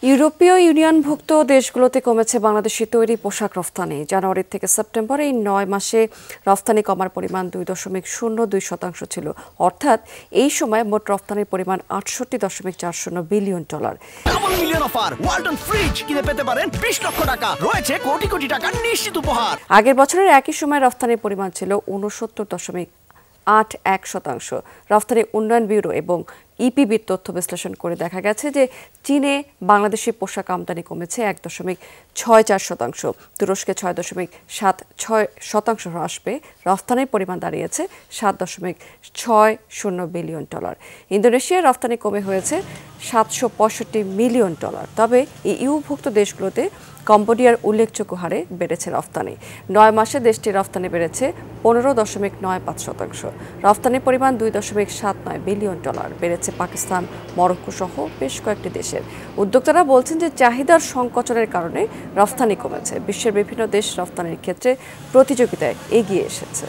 ইউরোপীয় ইউনিয়নভুক্ত দেশগুলোতে কমেছে বাংলাদেশি তৈরি পোশাক রফতানি। জানুয়ারি থেকে সেপ্টেম্বর এই ৯ মাসে রফতানি কমার পরিমাণ ২.০২% ছিল। অর্থাৎ এই সময় মোট রফতানির পরিমাণ $৬৮.৪০ billion. Double million offer Walton fridge কিনে পেতে পারেন ২০ লক্ষ টাকা, রয়েছে কোটি কোটি টাকার নিশ্চিত উপহার। আগের বছরের একই সময় রফতানির পরিমাণ ছিল $৬৯.৮১। রফতানি উন্নয়ন ব্যুরো এবং ইপিবির তথ্য বিশ্লেষণ করে দেখা গেছে যে চীনে বাংলাদেশি পোশাক আমদানি কমেছে ১.৬৪%, তুরস্কে ৬.৭৬% হ্রাস পেয়ে রফতানির পরিমাণ দাঁড়িয়েছে $৭.৬০ বিলিয়ন। ইন্দোনেশিয়ার রফতানি কমে হয়েছে $৭৬৫ মিলিয়ন। তবে ইউভুক্ত দেশগুলোতে কম্বোডিয়ার উল্লেখযোগ্য হারে বেড়েছে রফতানি। ৯ মাসে দেশটির রফতানি বেড়েছে ১৫.৯৫%। রফতানির পরিমাণ $২.৭৯ বিলিয়ন বেড়েছে পাকিস্তান, মরক্কো সহ বেশ কয়েকটি দেশের। উদ্যোক্তারা বলছেন যে চাহিদার সংকোচনের কারণে রফতানি কমেছে। বিশ্বের বিভিন্ন দেশ রফতানির ক্ষেত্রে প্রতিযোগিতায় এগিয়ে এসেছে।